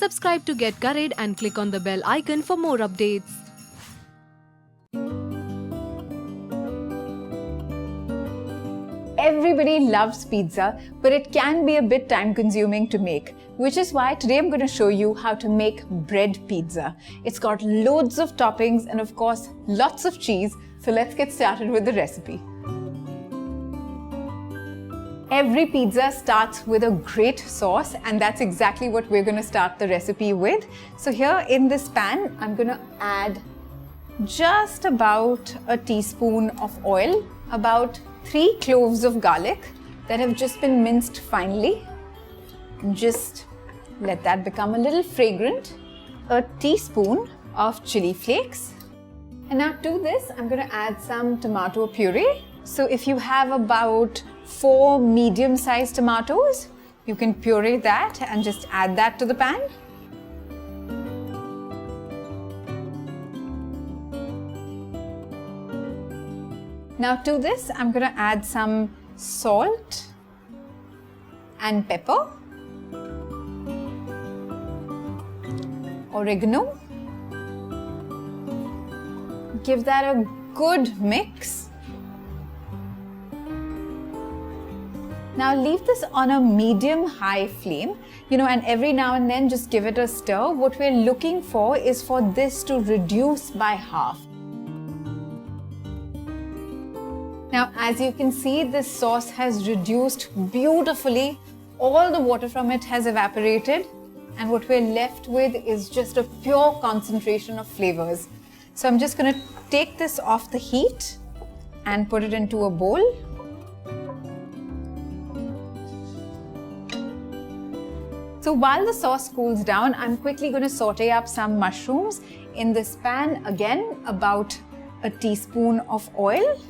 Subscribe to Get Curried and click on the bell icon for more updates. Everybody loves pizza, but it can be a bit time consuming to make, which is why today I'm going to show you how to make bread pizza. It's got loads of toppings and of course lots of cheese, so let's get started with the recipe. Every pizza starts with a great sauce, and that's exactly what we're going to start the recipe with. So here in this pan, I'm going to add just about a teaspoon of oil, about 3 cloves of garlic that have just been minced finely. Just let that become a little fragrant. A teaspoon of chili flakes. And now to this, I'm going to add some tomato puree. So if you have about 4 medium-sized tomatoes, you can puree that and just add that to the pan. Now to this, I'm going to add some salt and pepper, oregano. Give that a good mix. Now leave this on a medium-high flame, and every now and then just give it a stir. What we're looking for is for this to reduce by half. Now, as you can see, this sauce has reduced beautifully. All the water from it has evaporated, and what we're left with is just a pure concentration of flavors. So I'm just going to take this off the heat and put it into a bowl. So while the sauce cools down, I'm quickly going to saute up some mushrooms in this pan. Again, about a teaspoon of oil.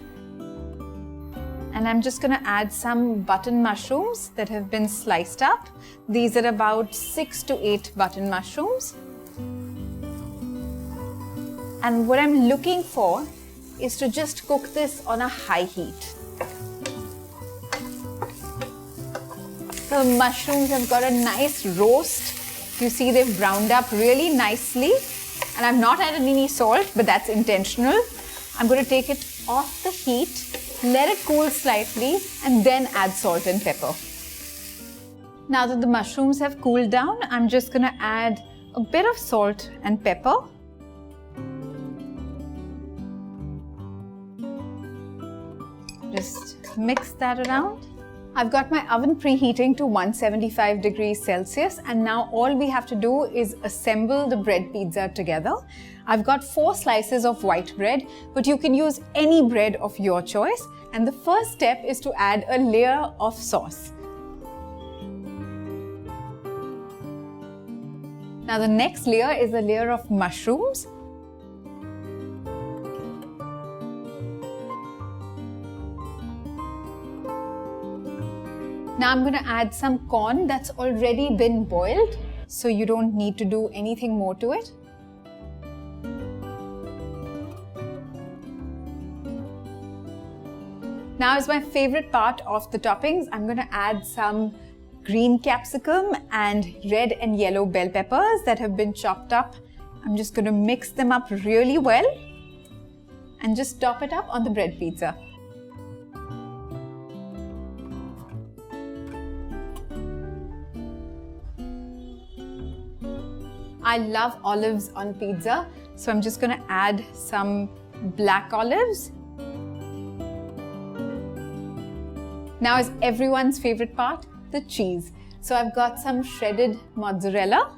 And I'm just going to add some button mushrooms that have been sliced up. These are about 6 to 8 button mushrooms. And what I'm looking for is to just cook this on a high heat. The mushrooms have got a nice roast. You see they've browned up really nicely. And I've not added any salt, but that's intentional. I'm going to take it off the heat, let it cool slightly, and then add salt and pepper. Now that the mushrooms have cooled down, I'm just going to add a bit of salt and pepper. Just mix that around. I've got my oven preheating to 175 degrees Celsius, and now all we have to do is assemble the bread pizza together. I've got 4 slices of white bread, but you can use any bread of your choice. And the first step is to add a layer of sauce. Now the next layer is a layer of mushrooms. Now I'm going to add some corn that's already been boiled, so you don't need to do anything more to it. Now is my favorite part of the toppings. I'm going to add some green capsicum and red and yellow bell peppers that have been chopped up. I'm just going to mix them up really well and just top it up on the bread pizza. I love olives on pizza, so I'm just going to add some black olives. Now is everyone's favorite part, the cheese. So I've got some shredded mozzarella.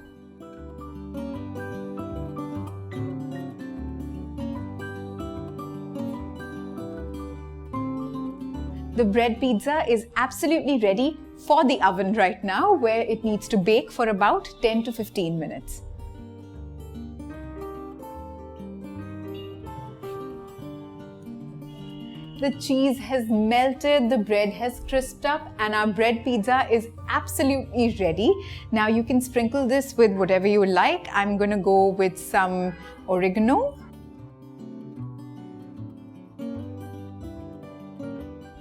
The bread pizza is absolutely ready for the oven right now, where it needs to bake for about 10 to 15 minutes. The cheese has melted, the bread has crisped up, and our bread pizza is absolutely ready. Now you can sprinkle this with whatever you like. I'm going to go with some oregano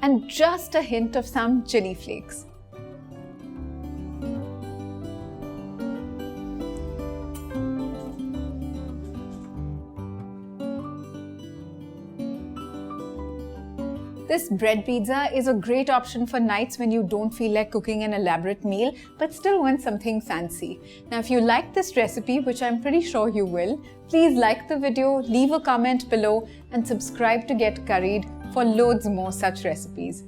and just a hint of some chili flakes. This bread pizza is a great option for nights when you don't feel like cooking an elaborate meal but still want something fancy. Now if you like this recipe, which I'm pretty sure you will, please like the video, leave a comment below and subscribe to Get Curried for loads more such recipes.